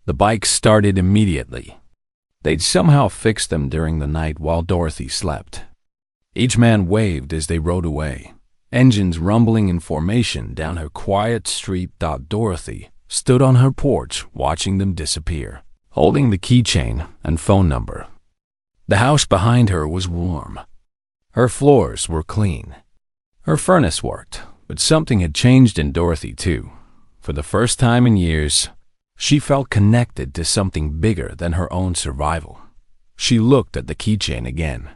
The bikes started immediately. They'd somehow fixed them during the night while Dorothy slept. Each man waved as they rode away, engines rumbling in formation down her quiet street. Dorothy stood on her porch watching them disappear, holding the keychain and phone number. The house behind her was warm. Her floors were clean. Her furnace worked, but something had changed in Dorothy too. For the first time in years, she felt connected to something bigger than her own survival. She looked at the keychain again.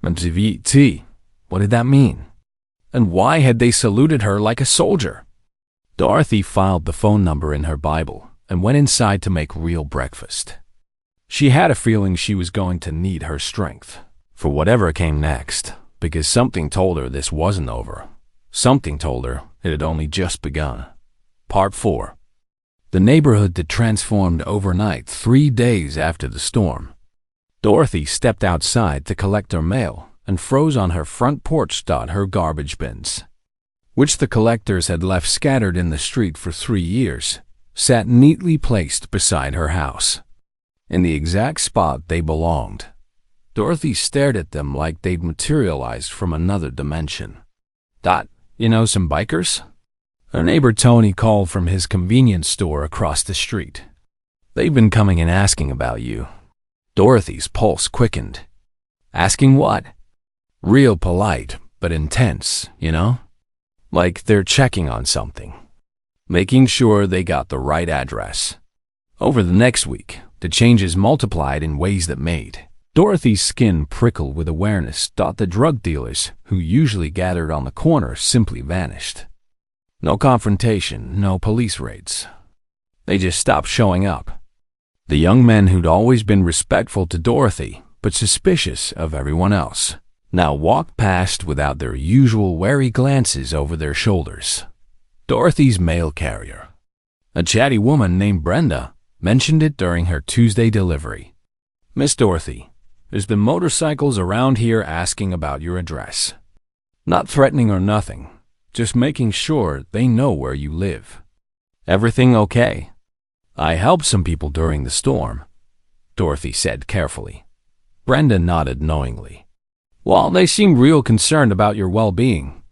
MTVT, what did that mean? And why had they saluted her like a soldier? Dorothy filed the phone number in her Bible and went inside to make real breakfast. She had a feeling she was going to need her strength for whatever came next, because something told her this wasn't over. Something told her it had only just begun. Part 4. The neighborhood that transformed overnight 3 days after the storm. Dorothy stepped outside to collect her mail and froze on her front porch. Her garbage bins, which the collectors had left scattered in the street for 3 years, sat neatly placed beside her house, in the exact spot they belonged. Dorothy stared at them like they'd materialized from another dimension. You know some bikers? Her neighbor Tony called from his convenience store across the street. They've been coming and asking about you. Dorothy's pulse quickened. Asking what? Real polite, but intense, you know? Like they're checking on something. Making sure they got the right address. Over the next week, the changes multiplied in ways that made Dorothy's skin prickle with awareness. The drug dealers, who usually gathered on the corner, simply vanished. No confrontation, no police raids. They just stopped showing up. The young men who'd always been respectful to Dorothy, but suspicious of everyone else, now walked past without their usual wary glances over their shoulders. Dorothy's mail carrier, a chatty woman named Brenda, mentioned it during her Tuesday delivery. Miss Dorothy, there's been motorcycles around here asking about your address. Not threatening or nothing. Just making sure they know where you live. Everything okay? I helped some people during the storm, Dorothy said carefully. Brenda nodded knowingly. Well, they seemed real concerned about your well-being.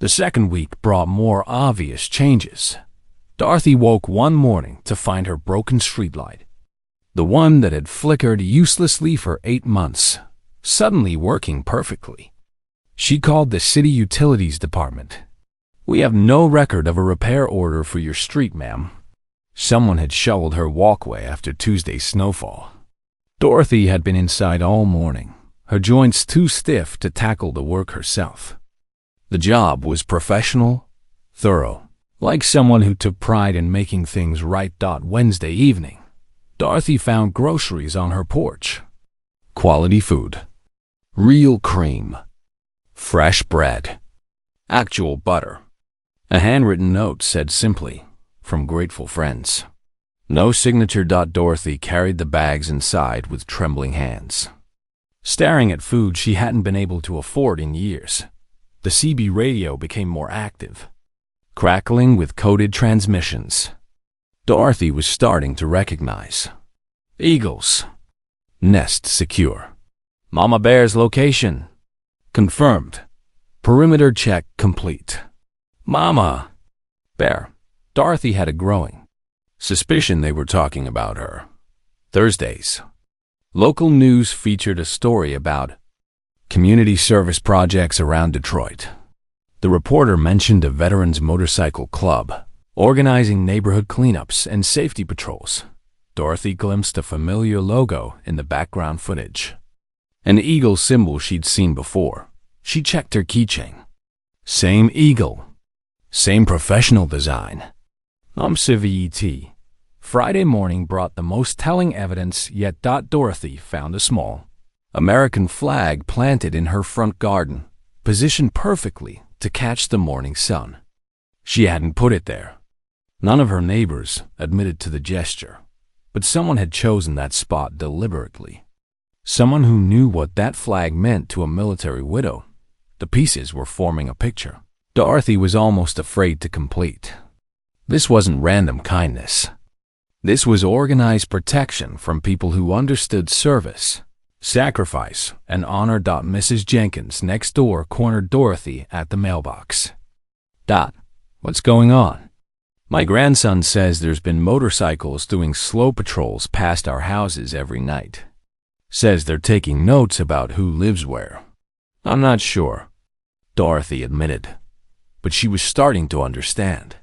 The second week brought more obvious changes. Dorothy woke one morning to find her broken streetlight, the one that had flickered uselessly for 8 months, suddenly working perfectly. She called the city utilities department. We have no record of a repair order for your street, ma'am. Someone had shoveled her walkway after Tuesday's snowfall. Dorothy had been inside all morning, her joints too stiff to tackle the work herself. The job was professional, thorough, like someone who took pride in making things right. Wednesday evening, Dorothy found groceries on her porch. Quality food. Real cream. Fresh bread. Actual butter. A handwritten note said simply, "From grateful friends." No signature. Dorothy carried the bags inside with trembling hands, staring at food she hadn't been able to afford in years. The CB radio became more active, crackling with coded transmissions. Dorothy was starting to recognize. Eagles. Nest secure. Mama Bear's location. Confirmed. Perimeter check complete. Mama Bear. Dorothy had a growing suspicion they were talking about her. Thursdays. Local news featured a story about community service projects around Detroit. The reporter mentioned a veterans motorcycle club organizing neighborhood cleanups and safety patrols. Dorothy glimpsed a familiar logo in the background footage. An eagle symbol she'd seen before. She checked her keychain. Same eagle. Same professional design. CVET. Friday morning brought the most telling evidence yet. Dorothy found a small American flag planted in her front garden, positioned perfectly to catch the morning sun. She hadn't put it there. None of her neighbors admitted to the gesture, but someone had chosen that spot deliberately. Someone who knew what that flag meant to a military widow. The pieces were forming a picture Dorothy was almost afraid to complete. This wasn't random kindness. This was organized protection from people who understood service, sacrifice, and honor. Mrs. Jenkins next door cornered Dorothy at the mailbox. What's going on? My grandson says there's been motorcycles doing slow patrols past our houses every night. Says they're taking notes about who lives where. I'm not sure, Dorothy admitted, but she was starting to understand.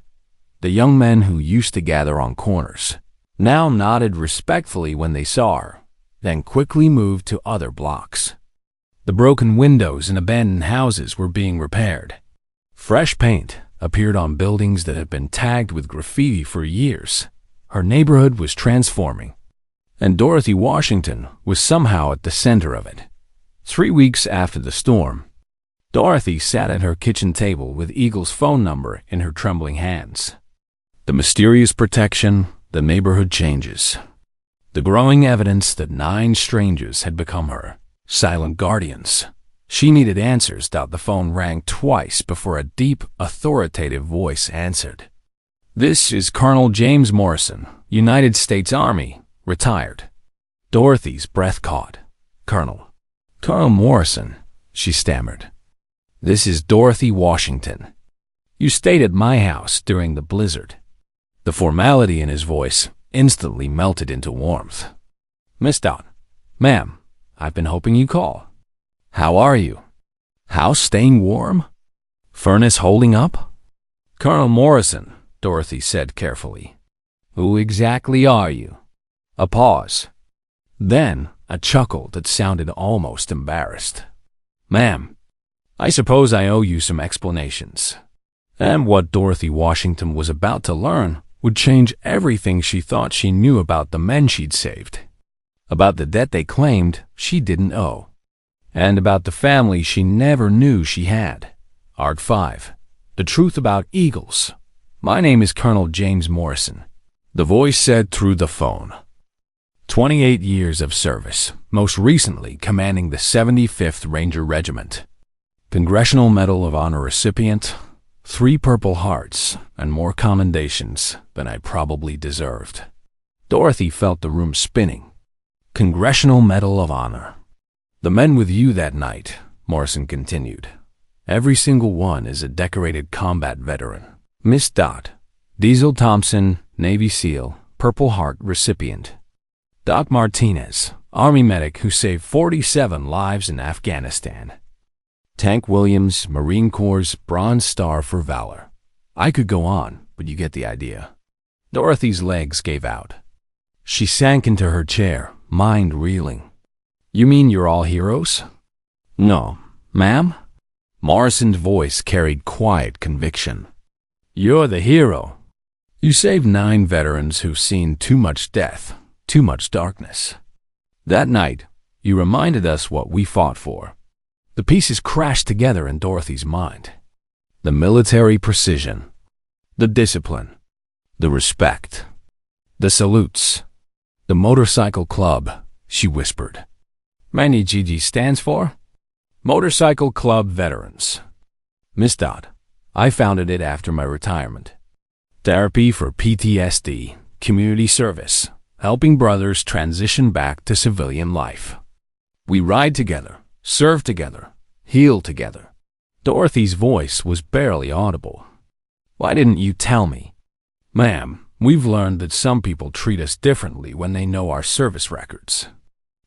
The young men who used to gather on corners now nodded respectfully when they saw her, then quickly moved to other blocks. The broken windows in abandoned houses were being repaired. Fresh paint appeared on buildings that had been tagged with graffiti for years. Her neighborhood was transforming, and Dorothy Washington was somehow at the center of it. 3 weeks after the storm, Dorothy sat at her kitchen table with Eagle's phone number in her trembling hands. The mysterious protection, the neighborhood changes, the growing evidence that 9 strangers had become her silent guardians. She needed answers. The phone rang twice before a deep, authoritative voice answered. This is Colonel James Morrison, United States Army, retired. Dorothy's breath caught. Colonel Morrison, she stammered. This is Dorothy Washington. You stayed at my house during the blizzard. The formality in his voice instantly melted into warmth. Miss Ma'am, I've been hoping you'd call. How are you? House staying warm? Furnace holding up? Colonel Morrison, Dorothy said carefully. Who exactly are you? A pause. Then a chuckle that sounded almost embarrassed. Ma'am, I suppose I owe you some explanations. And what Dorothy Washington was about to learn would change everything she thought she knew about the men she'd saved, about the debt they claimed she didn't owe, and about the family she never knew she had. Art 5. The truth about eagles. My name is Colonel James Morrison, the voice said through the phone. 28 years of service, most recently commanding the 75th Ranger Regiment. Congressional Medal of Honor recipient, 3 Purple Hearts, and more commendations than I probably deserved. Dorothy felt the room spinning. Congressional Medal of Honor. The men with you that night, Morrison continued. Every single one is a decorated combat veteran. Miss Diesel Thompson, Navy SEAL, Purple Heart recipient. Doc Martinez, Army medic who saved 47 lives in Afghanistan. Tank Williams, Marine Corps Bronze Star for Valor. I could go on, but you get the idea. Dorothy's legs gave out. She sank into her chair, mind reeling. You mean you're all heroes? No, ma'am. Morrison's voice carried quiet conviction. You're the hero. You saved 9 veterans who've seen too much death, too much darkness. That night, you reminded us what we fought for. The pieces crashed together in Dorothy's mind. The military precision, the discipline, the respect, the salutes, the motorcycle club, she whispered. MANIGG stands for Motorcycle Club Veterans. Miss I founded it after my retirement. Therapy for PTSD, community service, helping brothers transition back to civilian life. We ride together, serve together, heal together. Dorothy's voice was barely audible. Why didn't you tell me? Ma'am, we've learned that some people treat us differently when they know our service records.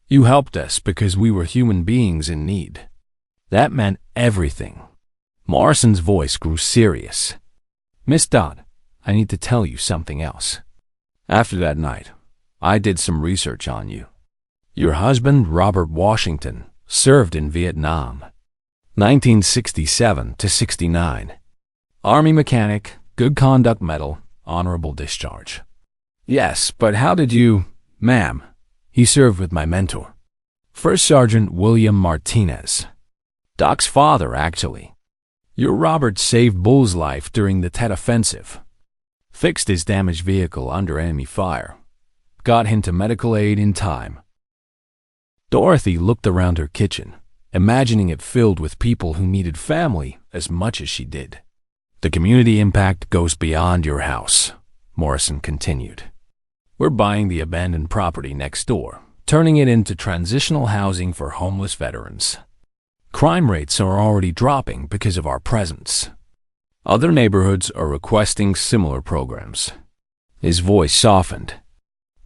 You helped us because we were human beings in need. That meant everything. Morrison's voice grew serious. Miss I need to tell you something else. After that night, I did some research on you. Your husband, Robert Washington, served in Vietnam. 1967 to 69. Army mechanic, good conduct medal, honorable discharge. Yes, but how did you... Ma'am, he served with my mentor, First Sergeant William Martinez. Doc's father, actually. Your Robert saved Bull's life during the Tet Offensive. Fixed his damaged vehicle under enemy fire. Got him to medical aid in time. Dorothy looked around her kitchen, imagining it filled with people who needed family as much as she did. The community impact goes beyond your house, Morrison continued. We're buying the abandoned property next door, turning it into transitional housing for homeless veterans. Crime rates are already dropping because of our presence. Other neighborhoods are requesting similar programs." His voice softened.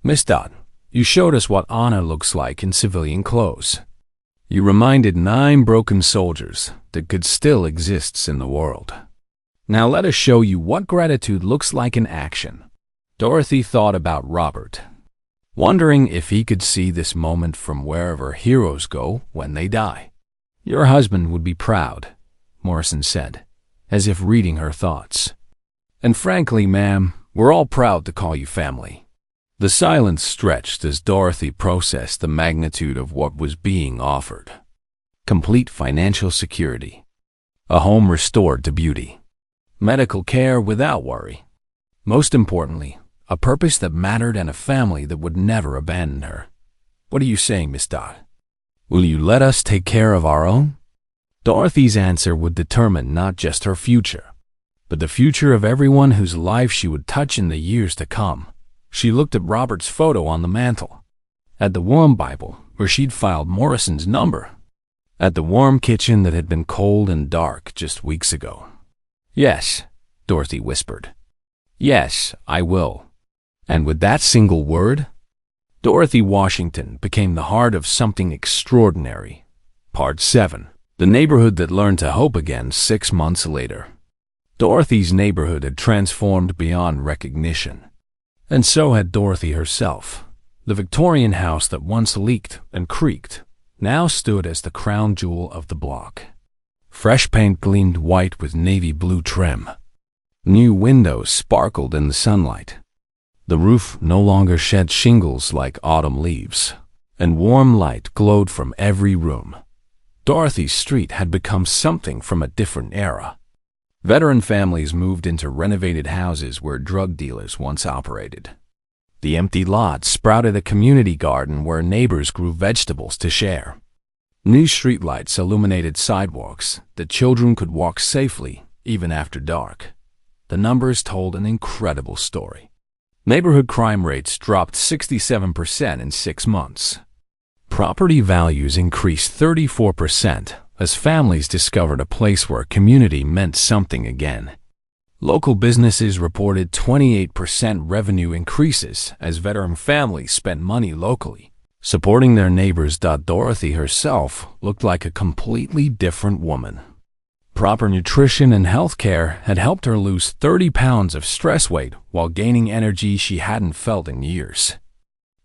"Miss Dodd, you showed us what honor looks like in civilian clothes. You reminded 9 broken soldiers that good still exists in the world. Now let us show you what gratitude looks like in action." Dorothy thought about Robert, wondering if he could see this moment from wherever heroes go when they die. "Your husband would be proud," Morrison said, as if reading her thoughts. "And frankly, ma'am, we're all proud to call you family." The silence stretched as Dorothy processed the magnitude of what was being offered. Complete financial security, a home restored to beauty, medical care without worry. Most importantly, a purpose that mattered and a family that would never abandon her. "What are you saying, Miss Dodd? Will you let us take care of our own?" Dorothy's answer would determine not just her future, but the future of everyone whose life she would touch in the years to come. She looked at Robert's photo on the mantel, at the warm Bible where she'd filed Morrison's number, at the warm kitchen that had been cold and dark just weeks ago. "Yes," Dorothy whispered. "Yes, I will." And with that single word, Dorothy Washington became the heart of something extraordinary. Part 7. The neighborhood that learned to hope again 6 months later. Dorothy's neighborhood had transformed beyond recognition. And so had Dorothy herself. The Victorian house that once leaked and creaked now stood as the crown jewel of the block. Fresh paint gleamed white with navy blue trim. New windows sparkled in the sunlight. The roof no longer shed shingles like autumn leaves, and warm light glowed from every room. Dorothy's street had become something from a different era. Veteran families moved into renovated houses where drug dealers once operated. The empty lot sprouted a community garden where neighbors grew vegetables to share. New streetlights illuminated sidewalks that children could walk safely even after dark. The numbers told an incredible story. Neighborhood crime rates dropped 67% in 6 months. Property values increased 34% as families discovered a place where community meant something again. Local businesses reported 28% revenue increases as veteran families spent money locally, supporting their neighbors. Dorothy herself looked like a completely different woman. Proper nutrition and health care had helped her lose 30 pounds of stress weight while gaining energy she hadn't felt in years.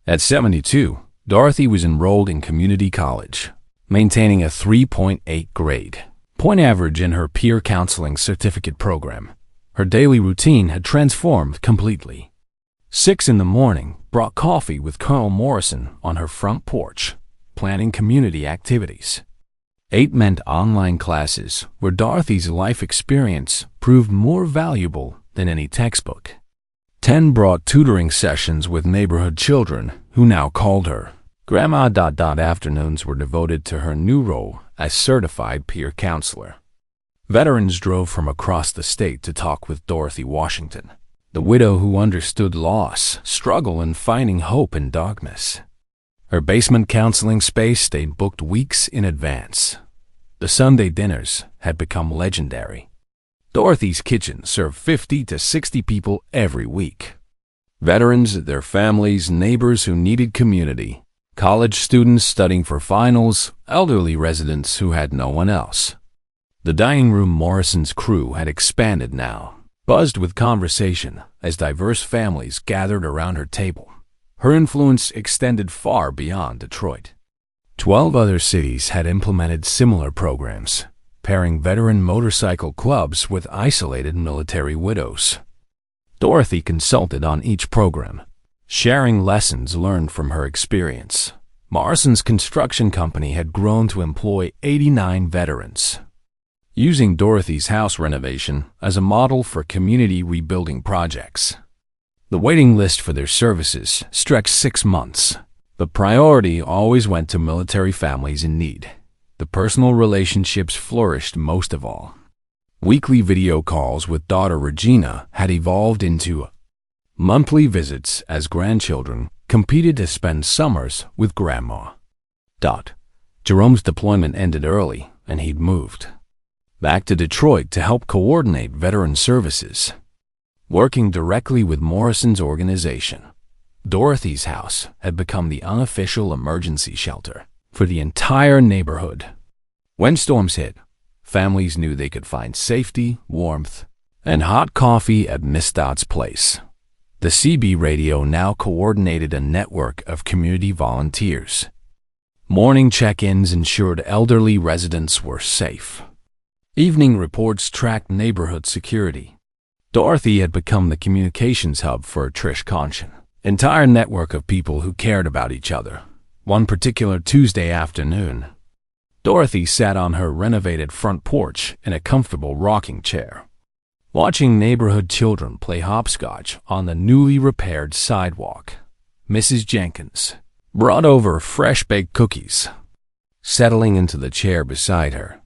At 72, Dorothy was enrolled in community college, maintaining a 3.8 grade point average in her peer counseling certificate program. Her daily routine had transformed completely. 6 in the morning brought coffee with Colonel Morrison on her front porch, planning community activities. 8 meant online classes where Dorothy's life experience proved more valuable than any textbook. 10 brought tutoring sessions with neighborhood children who now called her Grandma. Afternoons were devoted to her new role as certified peer counselor. Veterans drove from across the state to talk with Dorothy Washington, the widow who understood loss, struggle, and finding hope in darkness. Her basement counseling space stayed booked weeks in advance. The Sunday dinners had become legendary. Dorothy's kitchen served 50 to 60 people every week. Veterans, their families, neighbors who needed community, college students studying for finals, elderly residents who had no one else. The dining room Morrison's crew had expanded now, buzzed with conversation as diverse families gathered around her table. Her influence extended far beyond Detroit. 12 other cities had implemented similar programs, pairing veteran motorcycle clubs with isolated military widows. Dorothy consulted on each program, sharing lessons learned from her experience. Morrison's construction company had grown to employ 89 veterans, using Dorothy's house renovation as a model for community rebuilding projects. The waiting list for their services stretched 6 months. The priority always went to military families in need. The personal relationships flourished most of all. Weekly video calls with daughter Regina had evolved into Monthly visits as grandchildren competed to spend summers with Grandma. Jerome's deployment ended early, and he'd moved back to Detroit to help coordinate veteran services. Working directly with Morrison's organization, Dorothy's house had become the unofficial emergency shelter for the entire neighborhood. When storms hit, families knew they could find safety, warmth, and hot coffee at Miss Dodd's place. The CB radio now coordinated a network of community volunteers. Morning check-ins ensured elderly residents were safe. Evening reports tracked neighborhood security. Dorothy had become the communications hub for a Trish Conscience entire network of people who cared about each other. One particular Tuesday afternoon, Dorothy sat on her renovated front porch in a comfortable rocking chair, watching neighborhood children play hopscotch on the newly repaired sidewalk. Mrs. Jenkins brought over fresh-baked cookies. Settling into the chair beside her,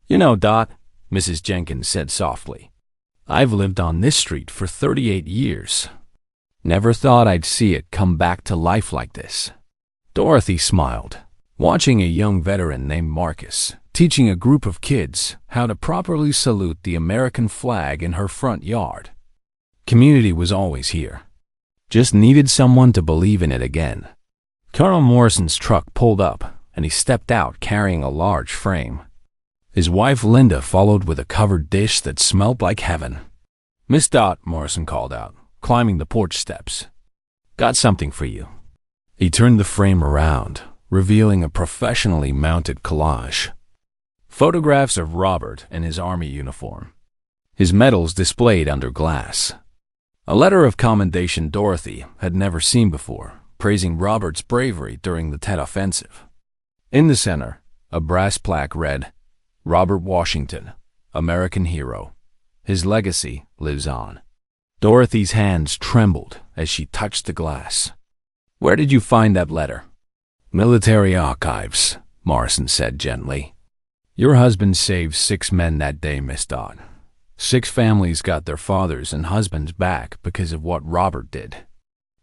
"You know, Dot," Mrs. Jenkins said softly, "I've lived on this street for 38 years. Never thought I'd see it come back to life like this." Dorothy smiled, watching a young veteran named Marcus teaching a group of kids how to properly salute the American flag in her front yard. Community was always here. Just needed someone to believe in it again. Colonel Morrison's truck pulled up, and he stepped out carrying a large frame. His wife Linda followed with a covered dish that smelled like heaven. "Miss Dot," Morrison called out, climbing the porch steps. "Got something for you." He turned the frame around, revealing a professionally mounted collage. Photographs of Robert in his army uniform, his medals displayed under glass. A letter of commendation Dorothy had never seen before, praising Robert's bravery during the Tet Offensive. In the center, a brass plaque read, "Robert Washington, American hero. His legacy lives on." Dorothy's hands trembled as she touched the glass. "Where did you find that letter?" "Military archives," Morrison said gently. "Your husband saved 6 men that day, Miss Dodd. 6 families got their fathers and husbands back because of what Robert did.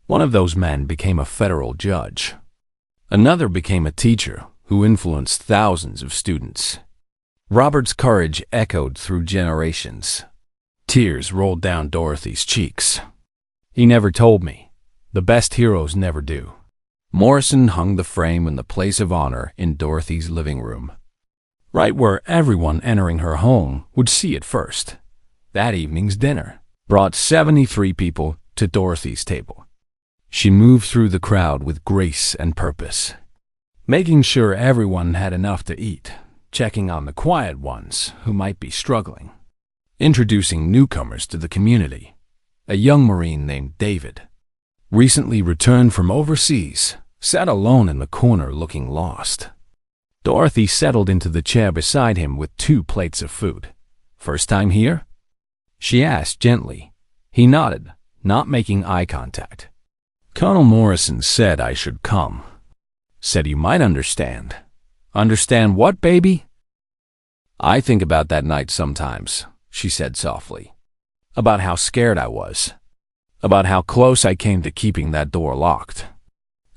One of those men became a federal judge. Another became a teacher who influenced thousands of students. Robert's courage echoed through generations." Tears rolled down Dorothy's cheeks. "He never told me. The best heroes never do." Morrison hung the frame in the place of honor in Dorothy's living room, right where everyone entering her home would see it first. That evening's dinner brought 73 people to Dorothy's table. She moved through the crowd with grace and purpose, making sure everyone had enough to eat, checking on the quiet ones who might be struggling, introducing newcomers to the community. A young Marine named David, recently returned from overseas, sat alone in the corner looking lost. Dorothy settled into the chair beside him with 2 plates of food. "First time here?" she asked gently. He nodded, not making eye contact. "Colonel Morrison said I should come. Said you might understand." "Understand what, baby?" "I think about that night sometimes," she said softly. "About how scared I was. About how close I came to keeping that door locked.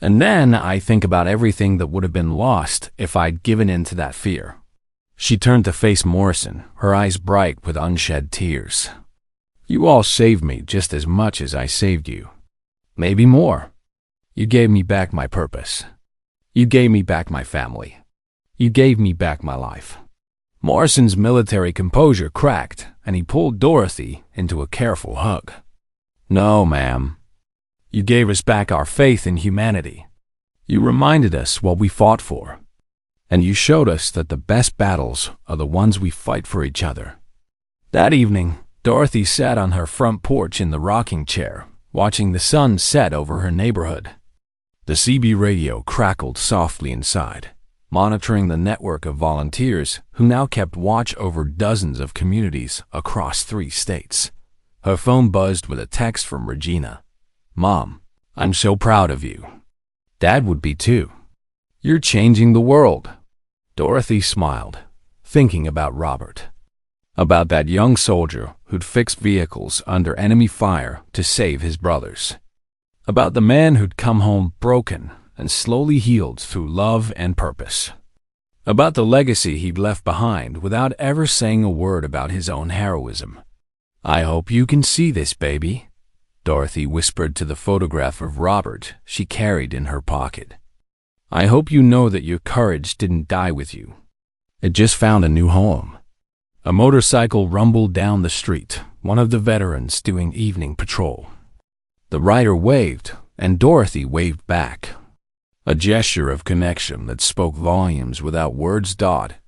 And then I think about everything that would have been lost if I'd given in to that fear." She turned to face Morrison, her eyes bright with unshed tears. "You all saved me just as much as I saved you. Maybe more. You gave me back my purpose. You gave me back my family. You gave me back my life." Morrison's military composure cracked, and he pulled Dorothy into a careful hug. "No, ma'am. You gave us back our faith in humanity. You reminded us what we fought for. And you showed us that the best battles are the ones we fight for each other." That evening, Dorothy sat on her front porch in the rocking chair, watching the sun set over her neighborhood. The CB radio crackled softly inside, monitoring the network of volunteers who now kept watch over dozens of communities across 3 states. Her phone buzzed with a text from Regina. "Mom, I'm so proud of you. Dad would be too. You're changing the world." Dorothy smiled, thinking about Robert. About that young soldier who'd fixed vehicles under enemy fire to save his brothers. About the man who'd come home broken and slowly healed through love and purpose. About the legacy he'd left behind without ever saying a word about his own heroism. "I hope you can see this, baby," Dorothy whispered to the photograph of Robert she carried in her pocket. "I hope you know that your courage didn't die with you. It just found a new home." A motorcycle rumbled down the street, one of the veterans doing evening patrol. The rider waved, and Dorothy waved back. A gesture of connection that spoke volumes without words.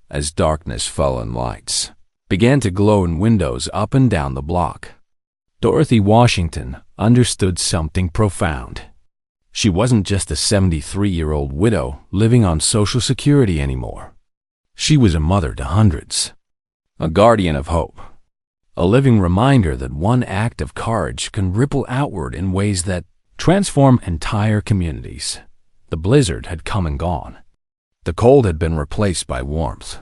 As darkness fell and lights began to glow in windows up and down the block. Dorothy Washington understood something profound. She wasn't just a 73-year-old widow living on Social Security anymore. She was a mother to hundreds. A guardian of hope. A living reminder that one act of courage can ripple outward in ways that transform entire communities. The blizzard had come and gone. The cold had been replaced by warmth.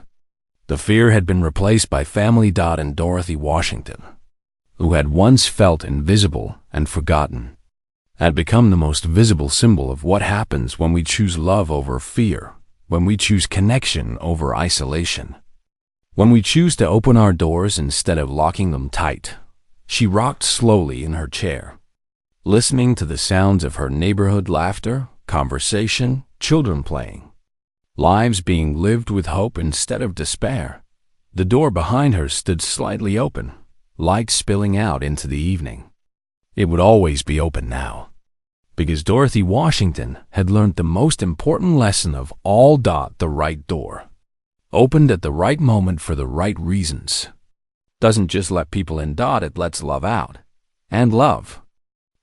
The fear had been replaced by family. And Dorothy Washington, who had once felt invisible and forgotten, had become the most visible symbol of what happens when we choose love over fear, when we choose connection over isolation. When we choose to open our doors instead of locking them tight. She rocked slowly in her chair, listening to the sounds of her neighborhood: laughter, conversation, children playing, lives being lived with hope instead of despair. The door behind her stood slightly open, light spilling out into the evening. It would always be open now, because Dorothy Washington had learned the most important lesson of all. The right door, opened at the right moment for the right reasons, doesn't just let people in. It lets love out. And love,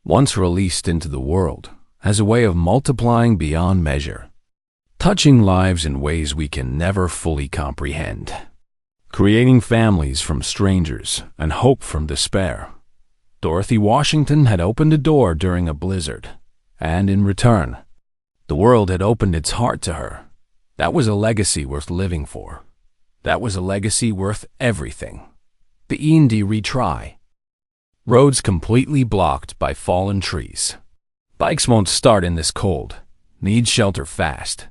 once released into the world, has a way of multiplying beyond measure, touching lives in ways we can never fully comprehend, creating families from strangers and hope from despair. Dorothy Washington had opened a door during a blizzard, and in return, the world had opened its heart to her. That was a legacy worth living for. That was a legacy worth everything. The E&D retry. Roads completely blocked by fallen trees. Bikes won't start in this cold. Need shelter fast.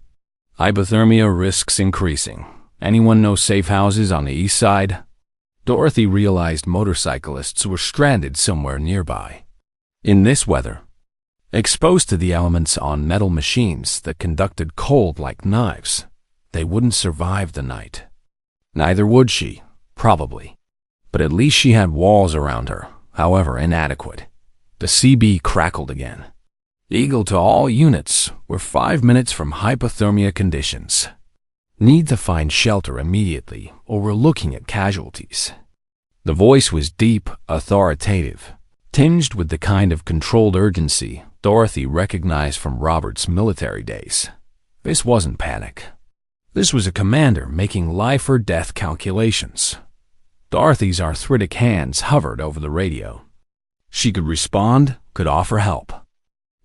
Hypothermia risks increasing. Anyone know safe houses on the east side? Dorothy realized motorcyclists were stranded somewhere nearby. In this weather, exposed to the elements on metal machines that conducted cold like knives, they wouldn't survive the night. Neither would she, probably. But at least she had walls around her, however inadequate. The CB crackled again. Eagle to all units, we're 5 minutes from hypothermia conditions. Need to find shelter immediately, or we're looking at casualties. The voice was deep, authoritative, tinged with the kind of controlled urgency Dorothy recognized from Robert's military days. This wasn't panic. This was a commander making life or death calculations. Dorothy's arthritic hands hovered over the radio. She could respond, could offer help.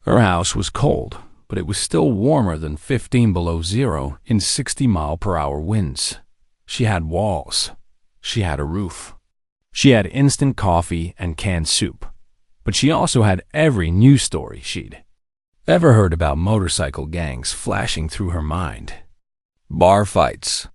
Her house was cold, but it was still warmer than 15 below zero in 60-mile-per-hour winds. She had walls. She had a roof. She had instant coffee and canned soup. But she also had every news story she'd ever heard about motorcycle gangs flashing through her mind. Bar fights,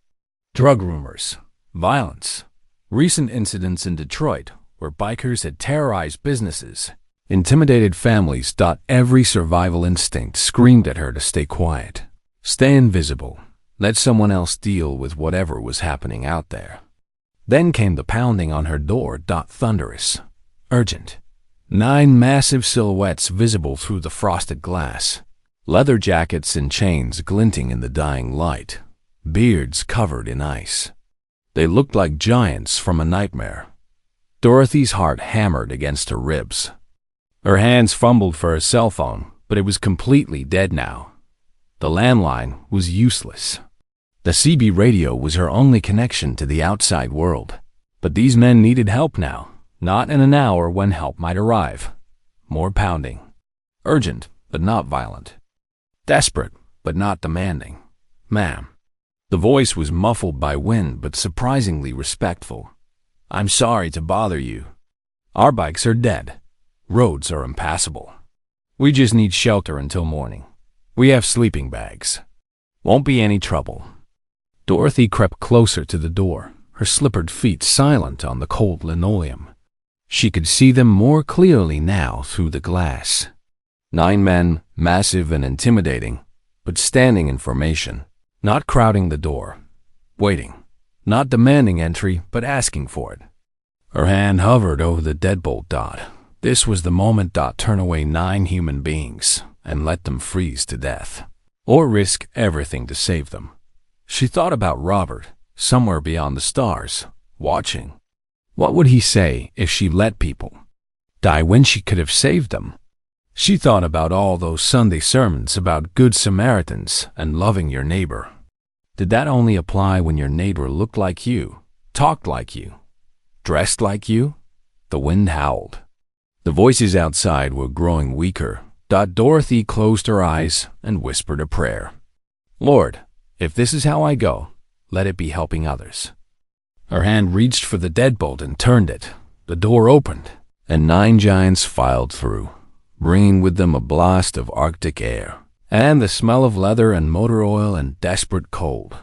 drug rumors, violence, recent incidents in Detroit where bikers had terrorized businesses, intimidated families. Every survival instinct screamed at her to stay quiet, stay invisible, let someone else deal with whatever was happening out there. Then came the pounding on her door. Thunderous, urgent. 9 massive silhouettes visible through the frosted glass. Leather jackets and chains glinting in the dying light. Beards covered in ice. They looked like giants from a nightmare. Dorothy's heart hammered against her ribs. Her hands fumbled for her cell phone, but it was completely dead now. The landline was useless. The CB radio was her only connection to the outside world. But these men needed help now. Not in an hour when help might arrive. More pounding. Urgent, but not violent. Desperate, but not demanding. "Ma'am." The voice was muffled by wind, but surprisingly respectful. I'm sorry to bother you. Our bikes are dead. Roads are impassable. We just need shelter until morning. We have sleeping bags. Won't be any trouble." Dorothy crept closer to the door, her slippered feet silent on the cold linoleum. She could see them more clearly now through the glass. 9 men, massive and intimidating, but standing in formation, not crowding the door, waiting, not demanding entry, but asking for it. Her hand hovered over the deadbolt. This was the moment. Turn away 9 human beings and let them freeze to death, or risk everything to save them. She thought about Robert, somewhere beyond the stars, watching. What would he say if she let people die when she could have saved them? She thought about all those Sunday sermons about good Samaritans and loving your neighbor. Did that only apply when your neighbor looked like you, talked like you, dressed like you? The wind howled. The voices outside were growing weaker. Dorothy closed her eyes and whispered a prayer. "Lord, if this is how I go, let it be helping others." Her hand reached for the deadbolt and turned it. The door opened, and 9 giants filed through, bringing with them a blast of Arctic air, and the smell of leather and motor oil and desperate cold.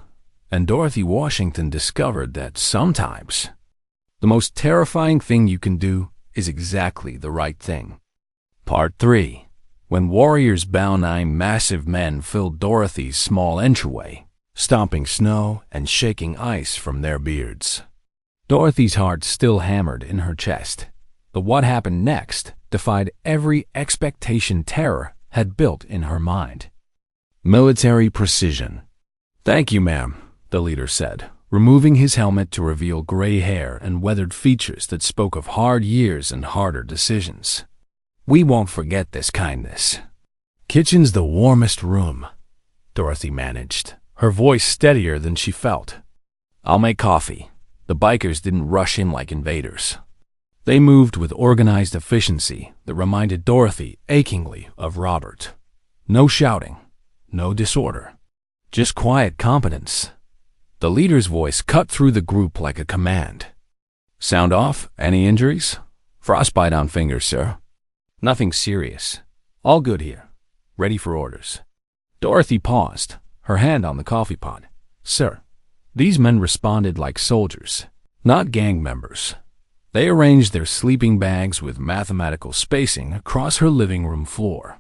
And Dorothy Washington discovered that sometimes the most terrifying thing you can do is exactly the right thing. Part 3. When warriors bow 9 massive men filled Dorothy's small entryway, stomping snow and shaking ice from their beards. Dorothy's heart still hammered in her chest, but what happened next defied every expectation terror had built in her mind. Military precision. "Thank you, ma'am," the leader said, removing his helmet to reveal gray hair and weathered features that spoke of hard years and harder decisions. "We won't forget this kindness." "Kitchen's the warmest room," Dorothy managed, her voice steadier than she felt. "I'll make coffee." The bikers didn't rush in like invaders. They moved with organized efficiency that reminded Dorothy achingly of Robert. No shouting, no disorder, just quiet competence. The leader's voice cut through the group like a command. "Sound off? Any injuries?" "Frostbite on fingers, sir." "Nothing serious. All good here. Ready for orders." Dorothy paused, her hand on the coffee pot. "Sir." These men responded like soldiers, not gang members. They arranged their sleeping bags with mathematical spacing across her living room floor.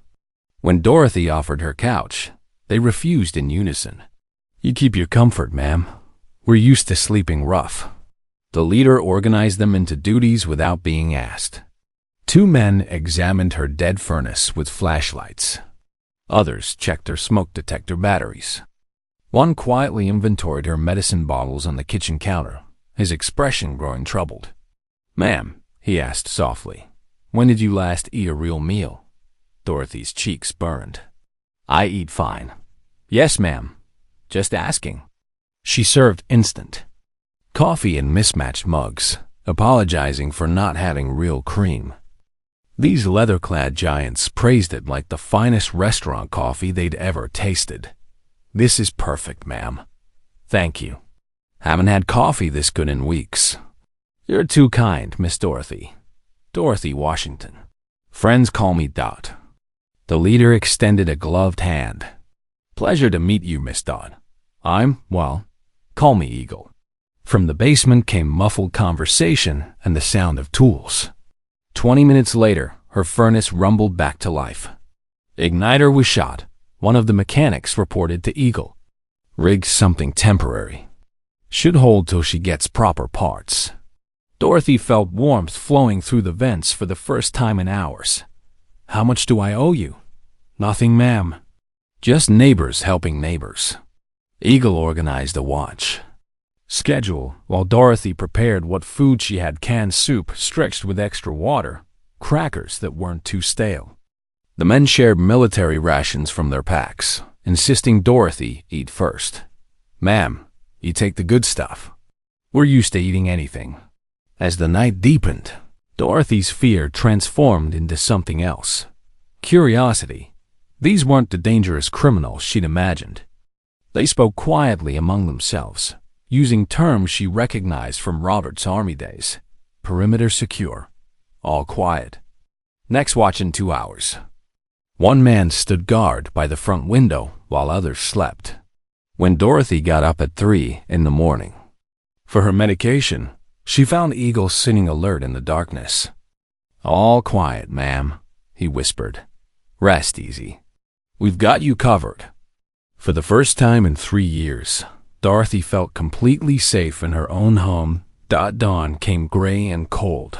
When Dorothy offered her couch, they refused in unison. "You keep your comfort, ma'am. We're used to sleeping rough." The leader organized them into duties without being asked. 2 men examined her dead furnace with flashlights. Others checked her smoke detector batteries. One quietly inventoried her medicine bottles on the kitchen counter, his expression growing troubled. "Ma'am," he asked softly, "when did you last eat a real meal?" Dorothy's cheeks burned. "I eat fine." "Yes, ma'am. Just asking." She served instant coffee in mismatched mugs, apologizing for not having real cream. These leather-clad giants praised it like the finest restaurant coffee they'd ever tasted. "This is perfect, ma'am." "Thank you. Haven't had coffee this good in weeks." "You're too kind, Miss Dorothy." "Dorothy Washington. Friends call me Dot." The leader extended a gloved hand. "Pleasure to meet you, Miss Dot. Call me Eagle." From the basement came muffled conversation and the sound of tools. 20 minutes later, her furnace rumbled back to life. "Igniter was shot," one of the mechanics reported to Eagle. "Rigged something temporary. Should hold till she gets proper parts." Dorothy felt warmth flowing through the vents for the first time in hours. "How much do I owe you?" "Nothing, ma'am. Just neighbors helping neighbors." Eagle organized a watch schedule while Dorothy prepared what food she had: canned soup stretched with extra water, crackers that weren't too stale. The men shared military rations from their packs, insisting Dorothy eat first. "Ma'am, you take the good stuff. We're used to eating anything." As the night deepened, Dorothy's fear transformed into something else. Curiosity. These weren't the dangerous criminals she'd imagined. They spoke quietly among themselves, using terms she recognized from Robert's Army days. Perimeter secure. All quiet. Next watch in 2 hours. One man stood guard by the front window while others slept. When Dorothy got up at 3 in the morning for her medication, she found Eagle sitting alert in the darkness. "All quiet, ma'am," he whispered. "Rest easy. We've got you covered." For the first time in 3 years, Dorothy felt completely safe in her own home. Dawn came gray and cold,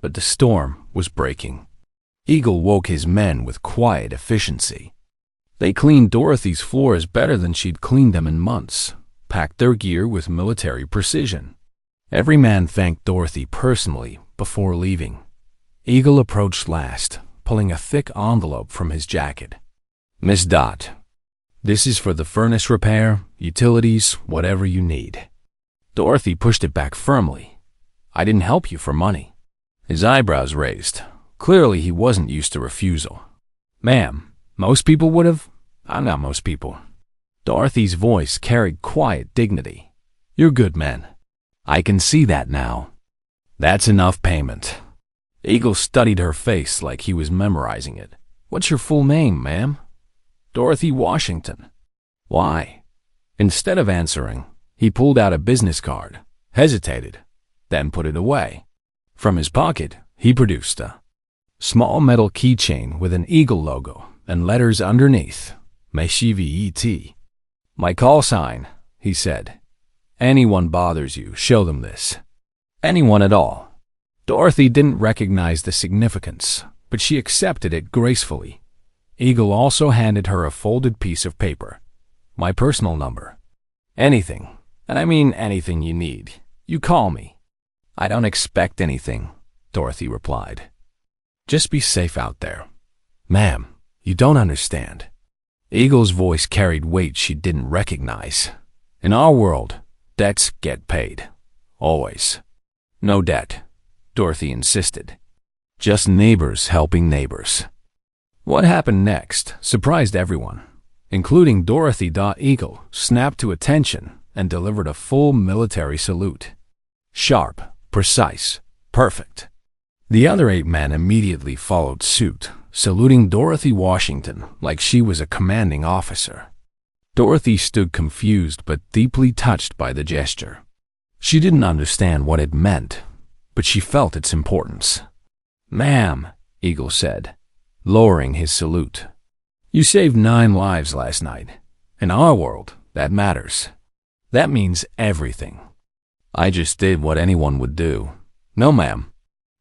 but the storm was breaking. Eagle woke his men with quiet efficiency. They cleaned Dorothy's floors better than she'd cleaned them in months, packed their gear with military precision. Every man thanked Dorothy personally before leaving. Eagle approached last, pulling a thick envelope from his jacket. "Miss Dot, this is for the furnace repair, utilities, whatever you need." Dorothy pushed it back firmly. "I didn't help you for money." His eyebrows raised. Clearly he wasn't used to refusal. "Ma'am, most people would have. I'm not most people." Dorothy's voice carried quiet dignity. "You're good men. I can see that now. That's enough payment." Eagle studied her face like he was memorizing it. "What's your full name, ma'am?" "Dorothy Washington." "Why?" Instead of answering, he pulled out a business card, hesitated, then put it away. From his pocket, he produced a small metal keychain with an eagle logo and letters underneath, MECHVET. "My call sign," he said. "Anyone bothers you, show them this. Anyone at all." Dorothy didn't recognize the significance, but she accepted it gracefully. Eagle also handed her a folded piece of paper. "My personal number. Anything, and I mean anything you need, you call me." "I don't expect anything," Dorothy replied. "Just be safe out there." "Ma'am, you don't understand." Eagle's voice carried weight she didn't recognize. "In our world, debts get paid. Always." "No debt," Dorothy insisted. "Just neighbors helping neighbors." What happened next surprised everyone, including Dorothy. Eagle snapped to attention and delivered a full military salute. Sharp, precise, perfect. The other 8 men immediately followed suit, saluting Dorothy Washington like she was a commanding officer. Dorothy stood confused but deeply touched by the gesture. She didn't understand what it meant, but she felt its importance. "Ma'am," Eagle said, lowering his salute, "you saved 9 lives last night. In our world, that matters. That means everything." "I just did what anyone would do." "No, ma'am.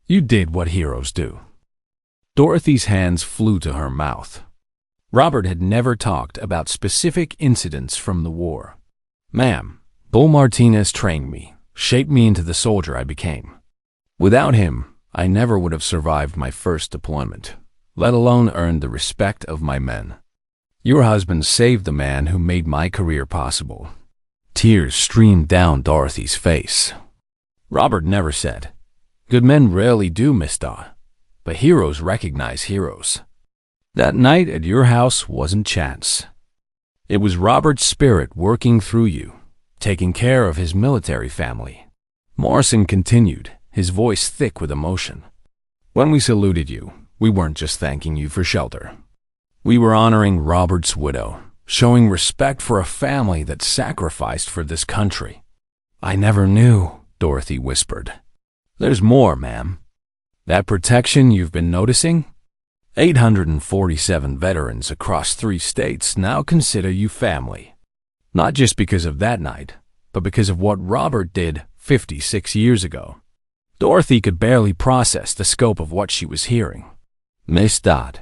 You did what heroes do." Dorothy's hands flew to her mouth. Robert had never talked about specific incidents from the war. "Ma'am, Bull Martinez trained me, shaped me into the soldier I became. Without him, I never would have survived my first deployment, let alone earned the respect of my men. Your husband saved the man who made my career possible." Tears streamed down Dorothy's face. Robert never said, "Good men rarely do, Miss Dot, but heroes recognize heroes." That night at your house wasn't chance. It was Robert's spirit working through you, taking care of his military family. Morrison continued, his voice thick with emotion. "When we saluted you, we weren't just thanking you for shelter. We were honoring Robert's widow, showing respect for a family that sacrificed for this country." "I never knew," Dorothy whispered. "There's more, ma'am. That protection you've been noticing? 847 veterans across 3 states now consider you family. Not just because of that night, but because of what Robert did 56 years ago." Dorothy could barely process the scope of what she was hearing. "Miss Dot,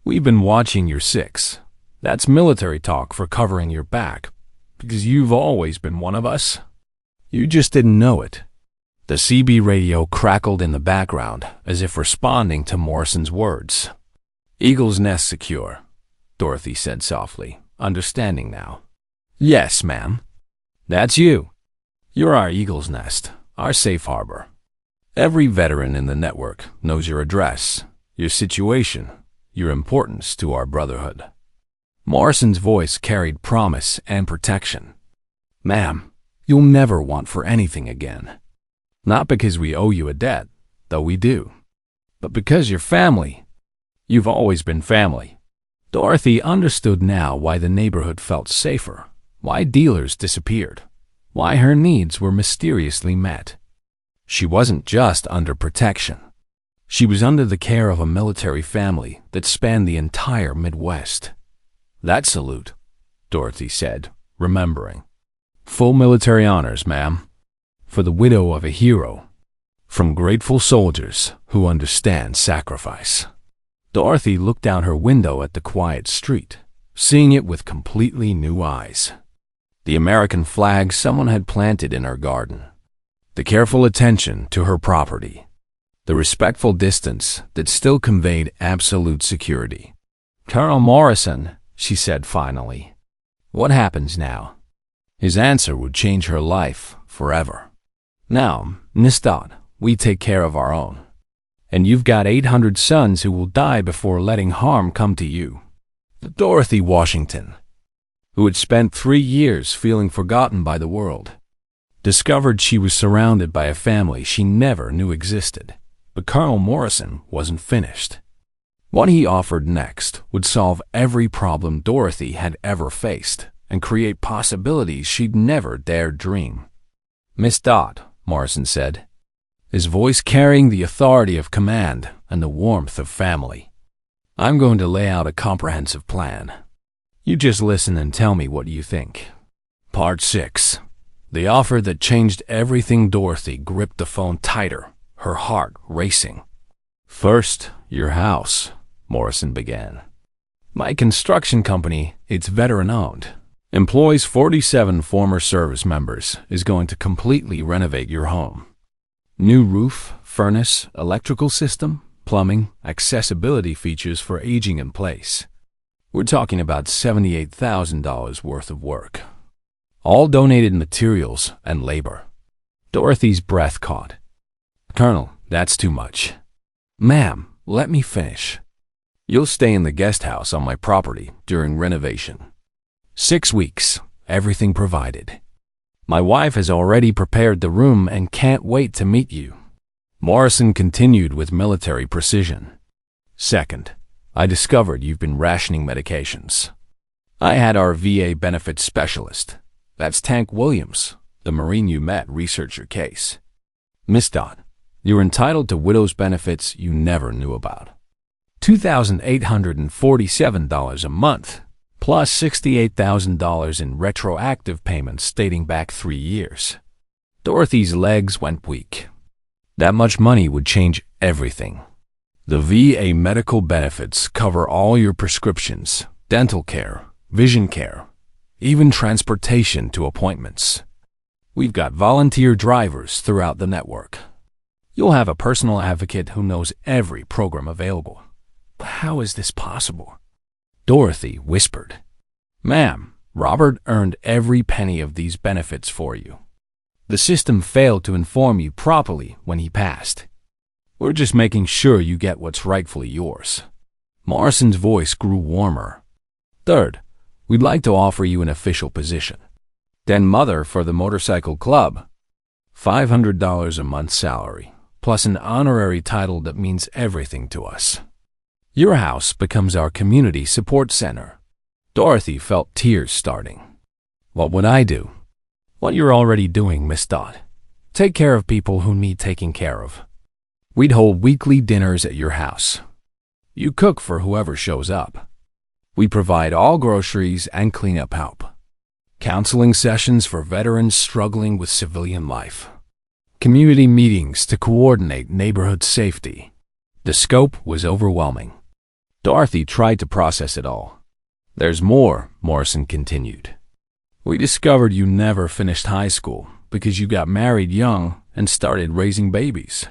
we've been watching your 6. That's military talk for covering your back, because you've always been one of us. You just didn't know it." The CB radio crackled in the background as if responding to Morrison's words. "Eagle's nest secure," Dorothy said softly, understanding now. "Yes, ma'am. That's you. You're our Eagle's nest, our safe harbor. Every veteran in the network knows your address, your situation, your importance to our brotherhood." Morrison's voice carried promise and protection. "Ma'am, you'll never want for anything again. Not because we owe you a debt, though we do, but because you're family. You've always been family." Dorothy understood now why the neighborhood felt safer, why dealers disappeared, why her needs were mysteriously met. She wasn't just under protection. She was under the care of a military family that spanned the entire Midwest. "That salute," Dorothy said, remembering. "Full military honors, ma'am, for the widow of a hero, from grateful soldiers who understand sacrifice." Dorothy looked out her window at the quiet street, seeing it with completely new eyes. The American flag someone had planted in her garden, the careful attention to her property, the respectful distance that still conveyed absolute security. "Colonel Morrison," she said finally, "what happens now?" His answer would change her life forever. "Now, Miss Dodd, we take care of our own. And you've got 800 sons who will die before letting harm come to you." Dorothy Washington, who had spent 3 years feeling forgotten by the world, discovered she was surrounded by a family she never knew existed. But Colonel Morrison wasn't finished. What he offered next would solve every problem Dorothy had ever faced and create possibilities she'd never dared dream. "Miss Dodd," Morrison said, his voice carrying the authority of command and the warmth of family, "I'm going to lay out a comprehensive plan. You just listen and tell me what you think." Part 6. The offer that changed everything. Dorothy gripped the phone tighter, her heart racing. "First, your house," Morrison began. "My construction company, it's veteran-owned, employs 47 former service members, is going to completely renovate your home. New roof, furnace, electrical system, plumbing, accessibility features for aging in place. We're talking about $78,000 worth of work. All donated materials and labor." Dorothy's breath caught. "Colonel, that's too much." "Ma'am, let me finish. You'll stay in the guest house on my property during renovation. 6 weeks, everything provided. My wife has already prepared the room and can't wait to meet you." Morrison continued with military precision. "Second, I discovered you've been rationing medications. I had our VA benefits specialist, that's Tank Williams, the Marine you met, research your case. Miss Dodd, you're entitled to widow's benefits you never knew about. $2,847 a month, plus $68,000 in retroactive payments dating back 3 years. Dorothy's legs went weak. That much money would change everything. The VA medical benefits cover all your prescriptions, dental care, vision care, even transportation to appointments. We've got volunteer drivers throughout the network. You'll have a personal advocate who knows every program available." "How is this possible?" Dorothy whispered. "Ma'am, Robert earned every penny of these benefits for you. The system failed to inform you properly when he passed. We're just making sure you get what's rightfully yours." Morrison's voice grew warmer. "Third, we'd like to offer you an official position. Den mother for the motorcycle club. $500 a month salary, plus an honorary title that means everything to us. Your house becomes our community support center." Dorothy felt tears starting. "What would I do?" "What you're already doing, Miss Dodd. Take care of people who need taking care of. We'd hold weekly dinners at your house. You cook for whoever shows up. We provide all groceries and cleanup help. Counseling sessions for veterans struggling with civilian life. Community meetings to coordinate neighborhood safety." The scope was overwhelming. Dorothy tried to process it all. "There's more," Morrison continued. "We discovered you never finished high school because you got married young and started raising babies.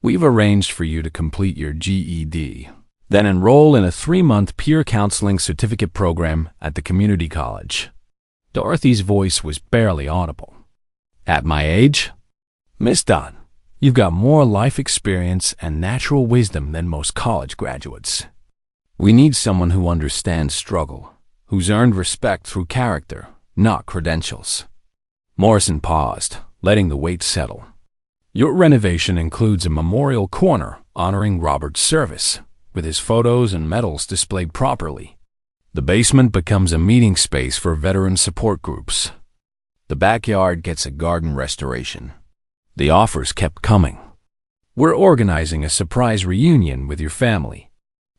We've arranged for you to complete your GED, then enroll in a 3-month peer counseling certificate program at the community college." Dorothy's voice was barely audible. "At my age? Miss Dodd, you've got more life experience and natural wisdom than most college graduates. We need someone who understands struggle, who's earned respect through character, not credentials." Morrison paused, letting the weight settle. Your renovation includes a memorial corner honoring Robert's service, with his photos and medals displayed properly. The basement becomes a meeting space for veteran support groups. The backyard gets a garden restoration. The offers kept coming. We're organizing a surprise reunion with your family.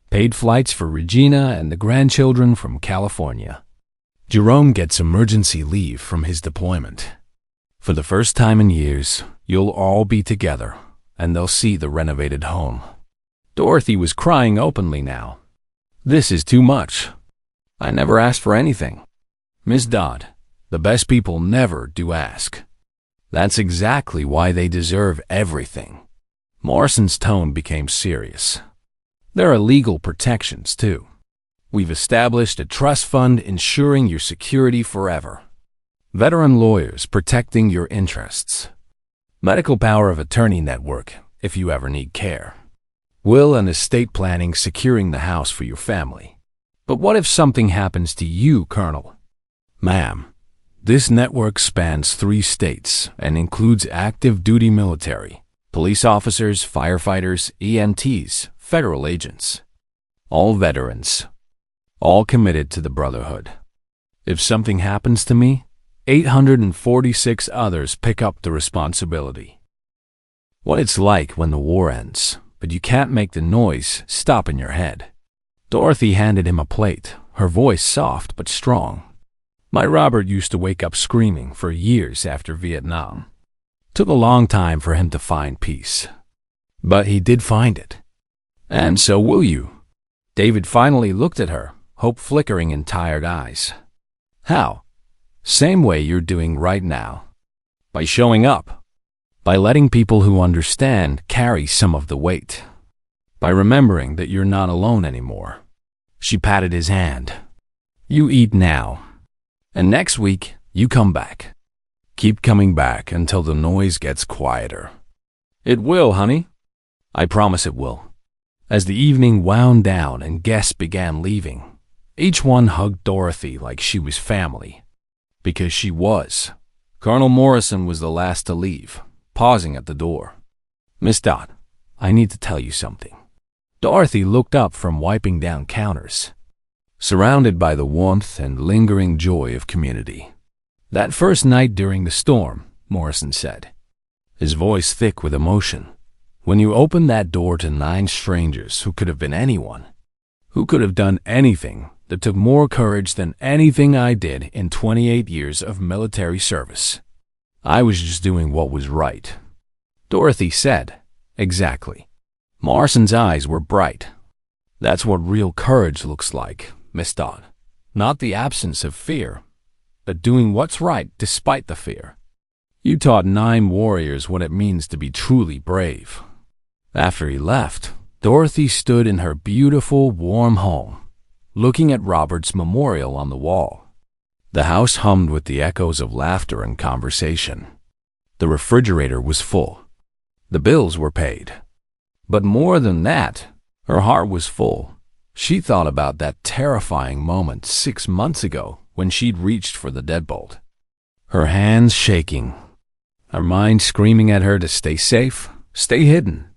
Paid flights for Regina and the grandchildren from California. Jerome gets emergency leave from his deployment. For the first time in years, you'll all be together, and they'll see the renovated home. Dorothy was crying openly now. This is too much. I never asked for anything. Miss Dodd, the best people never do ask. That's exactly why they deserve everything. Morrison's tone became serious. There are legal protections, too. We've established a trust fund ensuring your security forever. Veteran lawyers protecting your interests. Medical power of attorney network if you ever need care. Will and estate planning securing the house for your family. But what if something happens to you, Colonel? Ma'am, this network spans 3 states and includes active duty military, police officers, firefighters, EMTs, federal agents. All veterans. All committed to the Brotherhood. If something happens to me, 846 others pick up the responsibility. What it's like when the war ends, but you can't make the noise stop in your head. Dorothy handed him a plate, her voice soft but strong. My Robert used to wake up screaming for years after Vietnam. Took a long time for him to find peace. But he did find it. And so will you. David finally looked at her, hope flickering in tired eyes. How? Same way you're doing right now. By showing up. By letting people who understand carry some of the weight. By remembering that you're not alone anymore. She patted his hand. You eat now. And next week, you come back. Keep coming back until the noise gets quieter. It will, honey. I promise it will. As the evening wound down and guests began leaving, each one hugged Dorothy like she was family. Because she was. Colonel Morrison was the last to leave, pausing at the door. Miss Dodd, I need to tell you something. Dorothy looked up from wiping down counters, surrounded by the warmth and lingering joy of community. That first night during the storm, Morrison said, his voice thick with emotion, when you opened that door to 9 strangers who could have been anyone, who could have done anything that took more courage than anything I did in 28 years of military service. I was just doing what was right. Dorothy said, exactly. Morrison's eyes were bright. That's what real courage looks like, Miss Dodd. Not the absence of fear, but doing what's right despite the fear. You taught 9 warriors what it means to be truly brave. After he left, Dorothy stood in her beautiful, warm home, looking at Robert's memorial on the wall. The house hummed with the echoes of laughter and conversation. The refrigerator was full. The bills were paid. But more than that, her heart was full. She thought about that terrifying moment 6 months ago when she'd reached for the deadbolt. Her hands shaking, her mind screaming at her to stay safe, stay hidden,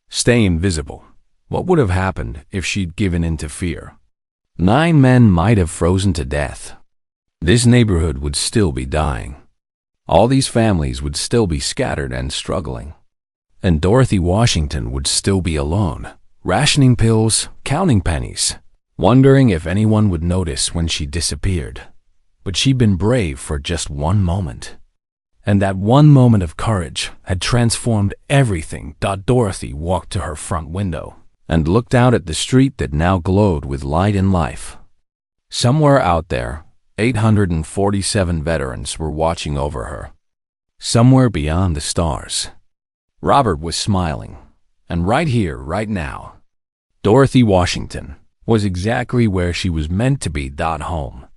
stay invisible. What would have happened if she'd given in to fear? 9 men might have frozen to death. This neighborhood would still be dying. All these families would still be scattered and struggling. And Dorothy Washington would still be alone, rationing pills, counting pennies, wondering if anyone would notice when she disappeared. But she'd been brave for just 1 moment. And that 1 moment of courage had transformed everything. Dorothy walked to her front window and looked out at the street that now glowed with light and life. Somewhere out there, 847 veterans were watching over her. Somewhere beyond the stars. Robert was smiling, and right here, right now, Dorothy Washington was exactly where she was meant to be. Home.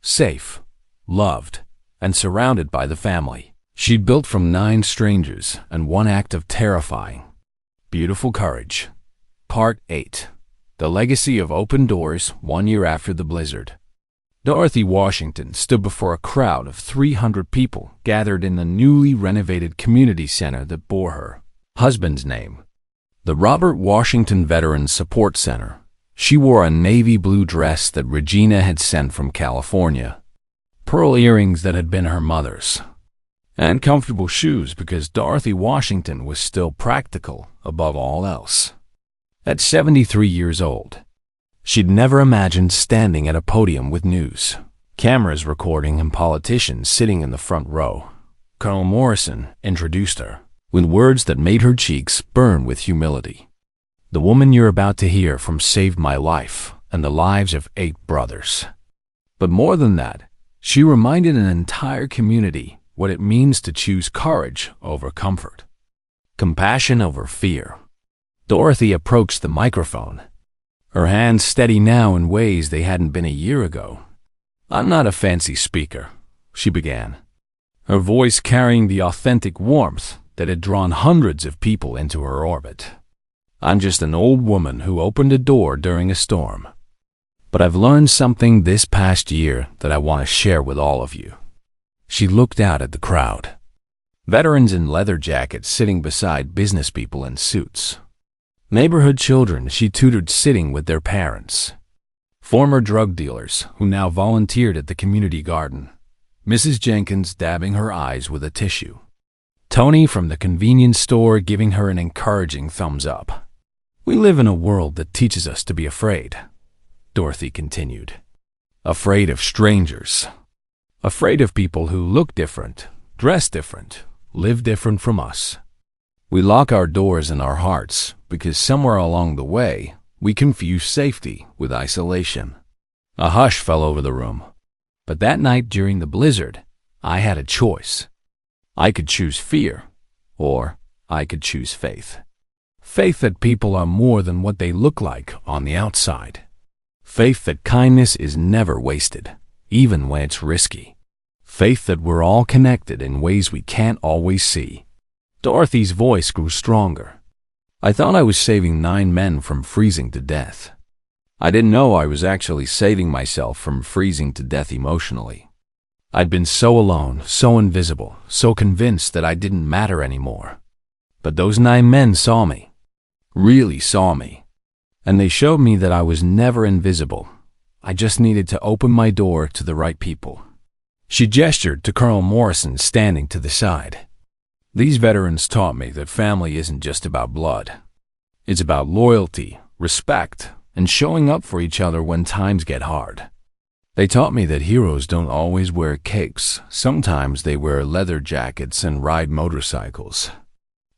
Safe, loved, and surrounded by the family she'd built from 9 strangers and 1 act of terrifying, beautiful courage. Part 8. The Legacy of Open Doors 1 year after the blizzard. Dorothy Washington stood before a crowd of 300 people gathered in the newly renovated community center that bore her husband's name, the Robert Washington Veterans Support Center. She wore a navy blue dress that Regina had sent from California, pearl earrings that had been her mother's, and comfortable shoes because Dorothy Washington was still practical above all else. At 73 years old, she'd never imagined standing at a podium with news, cameras recording, and politicians sitting in the front row. Colonel Morrison introduced her with words that made her cheeks burn with humility. "The woman you're about to hear from saved my life and the lives of 8 brothers." But more than that, she reminded an entire community what it means to choose courage over comfort, compassion over fear. Dorothy approached the microphone, her hands steady now in ways they hadn't been a year ago. "I'm not a fancy speaker," she began, her voice carrying the authentic warmth that had drawn hundreds of people into her orbit. "I'm just an old woman who opened a door during a storm. But I've learned something this past year that I want to share with all of you." She looked out at the crowd. Veterans in leather jackets sitting beside business people in suits. Neighborhood children she tutored sitting with their parents. Former drug dealers who now volunteered at the community garden. Mrs. Jenkins dabbing her eyes with a tissue. Tony from the convenience store giving her an encouraging thumbs up. "We live in a world that teaches us to be afraid," Dorothy continued. "Afraid of strangers. Afraid of people who look different, dress different, live different from us. We lock our doors in our hearts because somewhere along the way, we confuse safety with isolation." A hush fell over the room. But that night during the blizzard, I had a choice. I could choose fear, or I could choose faith. Faith that people are more than what they look like on the outside. Faith that kindness is never wasted, even when it's risky. Faith that we're all connected in ways we can't always see. Dorothy's voice grew stronger. "I thought I was saving 9 men from freezing to death. I didn't know I was actually saving myself from freezing to death emotionally. I'd been so alone, so invisible, so convinced that I didn't matter anymore. But those 9 men saw me, really saw me. And they showed me that I was never invisible. I just needed to open my door to the right people." She gestured to Colonel Morrison standing to the side. "These veterans taught me that family isn't just about blood. It's about loyalty, respect, and showing up for each other when times get hard. They taught me that heroes don't always wear capes. Sometimes they wear leather jackets and ride motorcycles.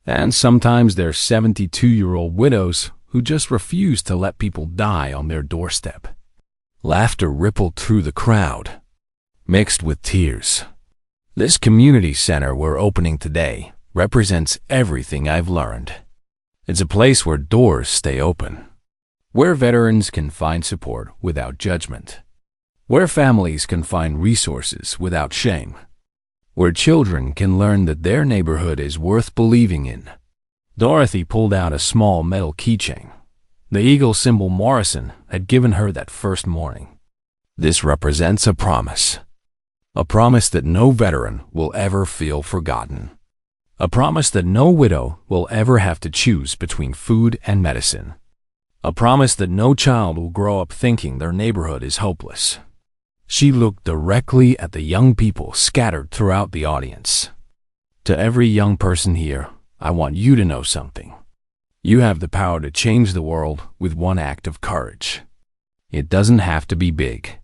And sometimes they're 72-year-old widows who just refuse to let people die on their doorstep." Laughter rippled through the crowd, mixed with tears. "This community center we're opening today represents everything I've learned. It's a place where doors stay open, where veterans can find support without judgment, where families can find resources without shame, where children can learn that their neighborhood is worth believing in." Dorothy pulled out a small metal keychain, the eagle symbol Morrison had given her that first morning. "This represents a promise that no veteran will ever feel forgotten. A promise that no widow will ever have to choose between food and medicine. A promise that no child will grow up thinking their neighborhood is hopeless." She looked directly at the young people scattered throughout the audience. "To every young person here, I want you to know something. You have the power to change the world with one act of courage. It doesn't have to be big.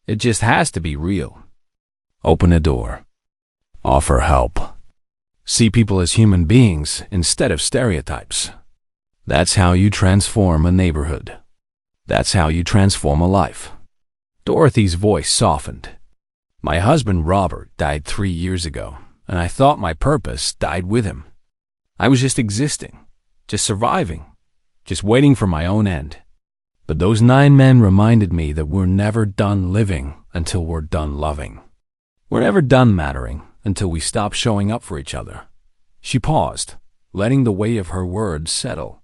It just has to be real. Open a door. Offer help. See people as human beings instead of stereotypes. That's how you transform a neighborhood. That's how you transform a life." Dorothy's voice softened. "My husband Robert died 3 years ago, and I thought my purpose died with him. I was just existing, just surviving, just waiting for my own end. But those 9 men reminded me that we're never done living until we're done loving. We're never done mattering until we stop showing up for each other." She paused, letting the weight of her words settle.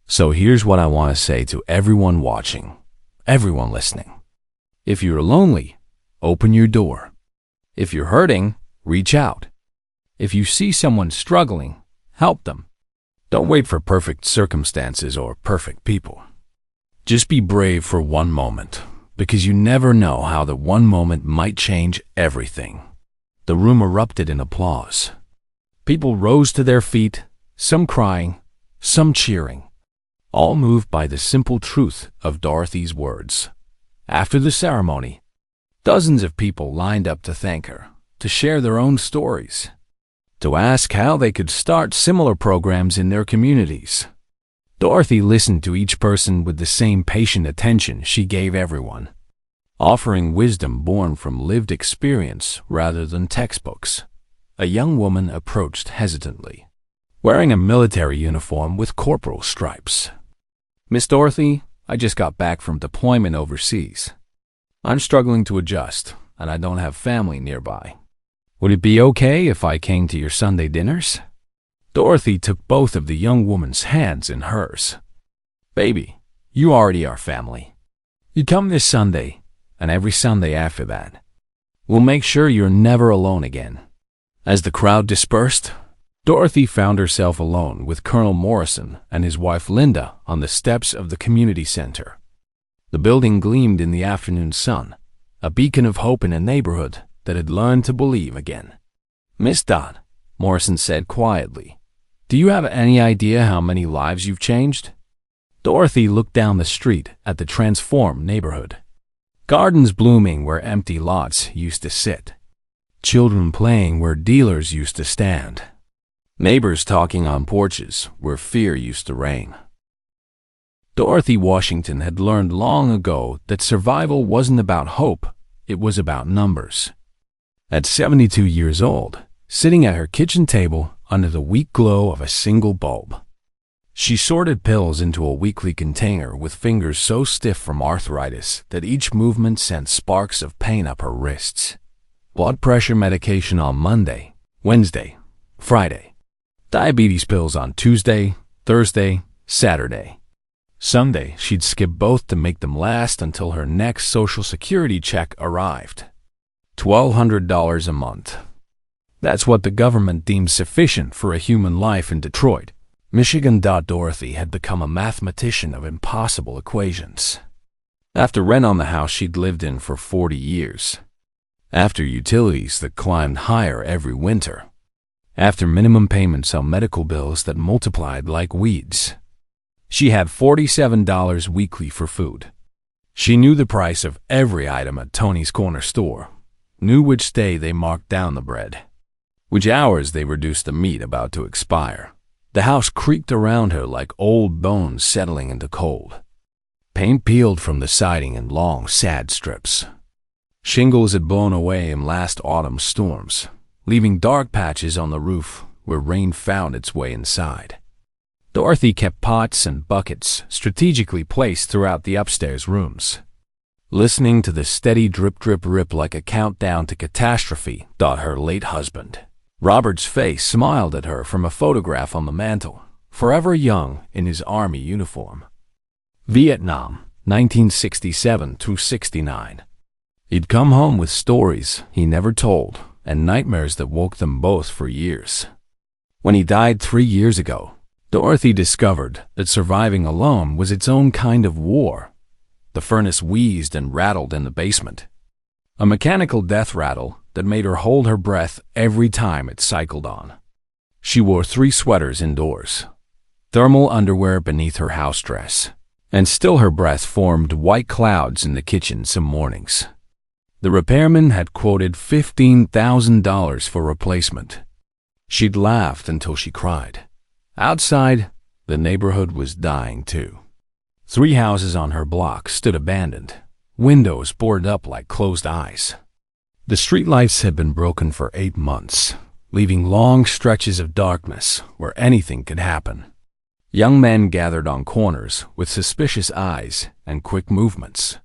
"So here's what I want to say to everyone watching, everyone listening. If you're lonely, open your door. If you're hurting, reach out. If you see someone struggling, help them. Don't wait for perfect circumstances or perfect people. Just be brave for one moment, because you never know how that one moment might change everything. The room erupted in applause. People rose to their feet, some crying, some cheering, all moved by the simple truth of Dorothy's words. After the ceremony, dozens of people lined up to thank her, to share their own stories, to ask how they could start similar programs in their communities. Dorothy listened to each person with the same patient attention she gave everyone, offering wisdom born from lived experience rather than textbooks. A young woman approached hesitantly, wearing a military uniform with corporal stripes. "Miss Dorothy, I just got back from deployment overseas. I'm struggling to adjust, and I don't have family nearby. Would it be okay if I came to your Sunday dinners?" Dorothy took both of the young woman's hands in hers. "Baby, you already are family. You come this Sunday, and every Sunday after that. We'll make sure you're never alone again." As the crowd dispersed, Dorothy found herself alone with Colonel Morrison and his wife Linda on the steps of the community center. The building gleamed in the afternoon sun, a beacon of hope in a neighborhood that had learned to believe again. "Miss Dodd," Morrison said quietly, "do you have any idea how many lives you've changed?" Dorothy looked down the street at the transformed neighborhood. Gardens blooming where empty lots used to sit. Children playing where dealers used to stand. Neighbors talking on porches where fear used to reign. Dorothy Washington had learned long ago that survival wasn't about hope, it was about numbers. At 72 years old, sitting at her kitchen table under the weak glow of a single bulb, she sorted pills into a weekly container with fingers so stiff from arthritis that each movement sent sparks of pain up her wrists. Blood pressure medication on Monday, Wednesday, Friday. Diabetes pills on Tuesday, Thursday, Saturday. Sunday, she'd skip both to make them last until her next Social Security check arrived. $1,200 a month. That's what the government deemed sufficient for a human life in Detroit, Michigan. Dorothy had become a mathematician of impossible equations. After rent on the house she'd lived in for 40 years. After utilities that climbed higher every winter. After minimum payments on medical bills that multiplied like weeds. She had $47 weekly for food. She knew the price of every item at Tony's Corner Store, knew which day they marked down the bread, which hours they reduced the meat about to expire. The house creaked around her like old bones settling into cold. Paint peeled from the siding in long, sad strips. Shingles had blown away in last autumn's storms, leaving dark patches on the roof where rain found its way inside. Dorothy kept pots and buckets strategically placed throughout the upstairs rooms, listening to the steady drip-drip-rip like a countdown to catastrophe. Her late husband, Robert's face, smiled at her from a photograph on the mantel, forever young in his army uniform. Vietnam, 1967 through 69. He'd come home with stories he never told and nightmares that woke them both for years. When he died 3 years ago, Dorothy discovered that surviving alone was its own kind of war. The furnace wheezed and rattled in the basement, a mechanical death rattle that made her hold her breath every time it cycled on. She wore 3 sweaters indoors, thermal underwear beneath her house dress, and still her breath formed white clouds in the kitchen some mornings. The repairman had quoted $15,000 for replacement. She'd laughed until she cried. Outside, the neighborhood was dying too. 3 houses on her block stood abandoned, windows boarded up like closed eyes. The streetlights had been broken for 8 months, leaving long stretches of darkness where anything could happen. Young men gathered on corners with suspicious eyes and quick movements,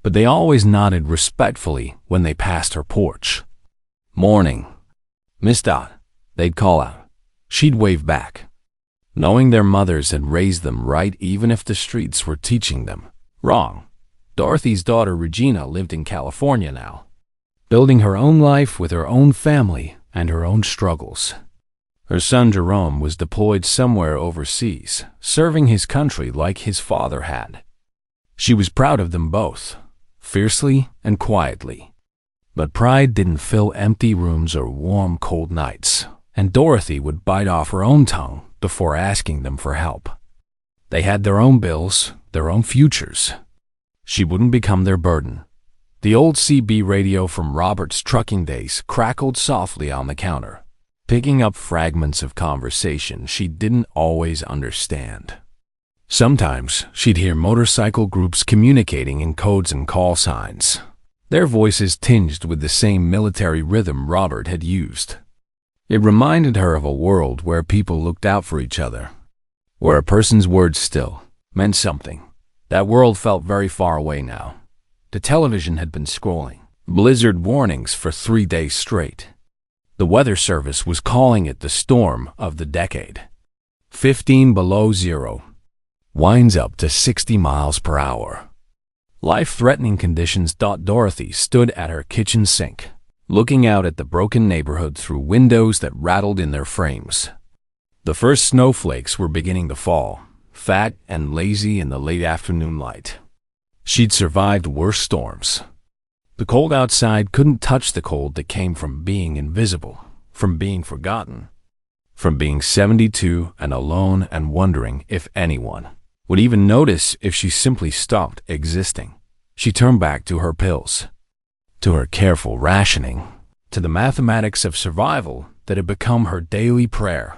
but they always nodded respectfully when they passed her porch. "Morning, Miss Dodd," they'd call out. She'd wave back, knowing their mothers had raised them right even if the streets were teaching them wrong. Dorothy's daughter Regina lived in California now, building her own life with her own family and her own struggles. Her son Jerome was deployed somewhere overseas, serving his country like his father had. She was proud of them both, fiercely and quietly. But pride didn't fill empty rooms or warm, cold nights, and Dorothy would bite off her own tongue before asking them for help. They had their own bills, their own futures. She wouldn't become their burden. The old CB radio from Robert's trucking days crackled softly on the counter, picking up fragments of conversation she didn't always understand. Sometimes she'd hear motorcycle groups communicating in codes and call signs, their voices tinged with the same military rhythm Robert had used. It reminded her of a world where people looked out for each other, where a person's words still meant something. That world felt very far away now. The television had been scrolling blizzard warnings for 3 days straight. The weather service was calling it the storm of the decade. 15 below zero. Winds up to 60 miles per hour. Life-threatening conditions. Dorothy stood at her kitchen sink, looking out at the broken neighborhood through windows that rattled in their frames. The first snowflakes were beginning to fall, fat and lazy in the late afternoon light. She'd survived worse storms. The cold outside couldn't touch the cold that came from being invisible, from being forgotten, from being 72 and alone and wondering if anyone would even notice if she simply stopped existing. She turned back to her pills, to her careful rationing, to the mathematics of survival that had become her daily prayer.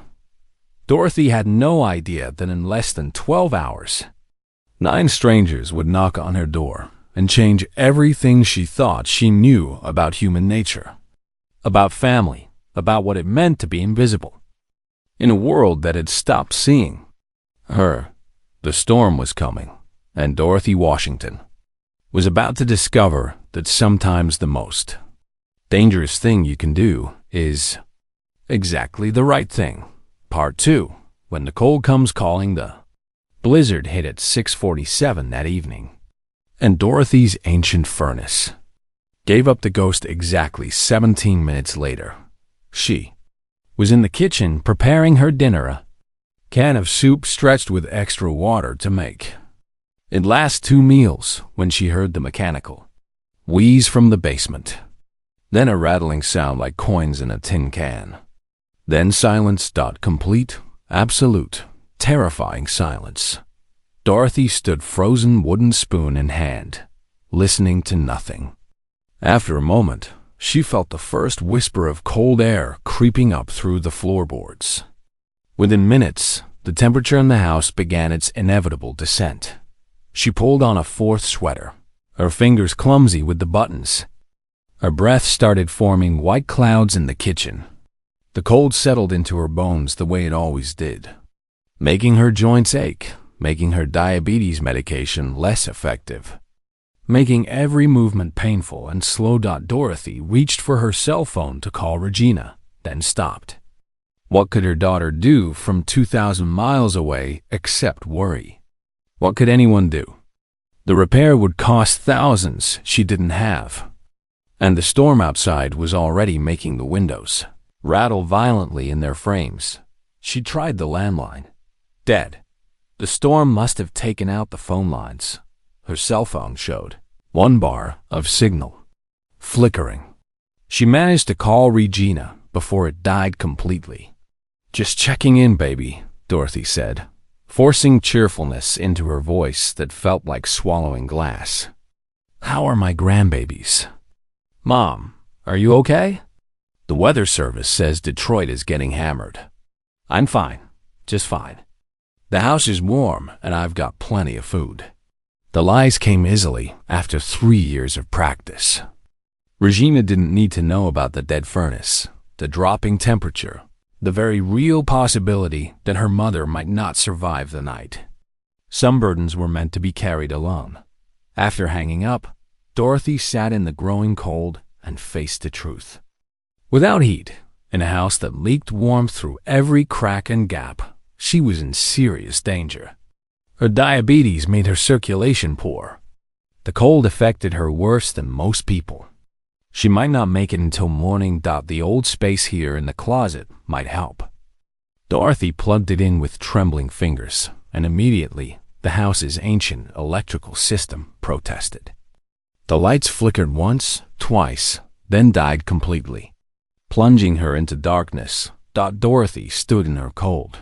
Dorothy had no idea that in less than 12 hours, 9 strangers would knock on her door and change everything she thought she knew about human nature, about family, about what it meant to be invisible. In a world that had stopped seeing her, the storm was coming, and Dorothy Washington was about to discover that sometimes the most dangerous thing you can do is exactly the right thing. Part 2. When the cold comes calling. The blizzard hit at 6:47 that evening, and Dorothy's ancient furnace gave up the ghost exactly 17 minutes later. She was in the kitchen preparing her dinner, a can of soup stretched with extra water to make it last 2 meals, when she heard the mechanical wheeze from the basement, then a rattling sound like coins in a tin can. Then silence. Complete, absolute, terrifying silence. Dorothy stood frozen wooden spoon in hand, listening to nothing. After a moment, she felt the first whisper of cold air creeping up through the floorboards. Within minutes, the temperature in the house began its inevitable descent. She pulled on a 4th sweater, her fingers clumsy with the buttons. Her breath started forming white clouds in the kitchen. The cold settled into her bones the way it always did, making her joints ache, making her diabetes medication less effective, making every movement painful and slow. Dorothy reached for her cell phone to call Regina, then stopped. What could her daughter do from 2,000 miles away except worry? What could anyone do? The repair would cost thousands she didn't have, and the storm outside was already making the windows rattle violently in their frames. She tried the landline. Dead. The storm must have taken out the phone lines. Her cell phone showed 1 bar of signal, flickering. She managed to call Regina before it died completely. "Just checking in, baby," Dorothy said, forcing cheerfulness into her voice that felt like swallowing glass. "How are my grandbabies?" "Mom, are you okay?" "The weather service says Detroit is getting hammered." "I'm fine, just fine. The house is warm and I've got plenty of food." The lies came easily after 3 years of practice. Regina didn't need to know about the dead furnace, the dropping temperature, the very real possibility that her mother might not survive the night. Some burdens were meant to be carried alone. After hanging up, Dorothy sat in the growing cold and faced the truth. Without heat, in a house that leaked warmth through every crack and gap, she was in serious danger. Her diabetes made her circulation poor. The cold affected her worse than most people. She might not make it until morning. The old space here in the closet might help. Dorothy plugged it in with trembling fingers, and immediately the house's ancient electrical system protested. The lights flickered once, twice, then died completely, plunging her into darkness. Dorothy stood in her cold,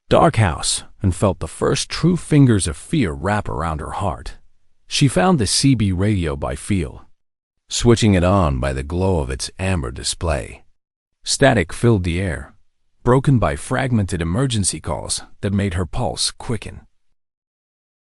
dark house and felt the first true fingers of fear wrap around her heart. She found the CB radio by feel, switching it on by the glow of its amber display. Static filled the air, broken by fragmented emergency calls that made her pulse quicken.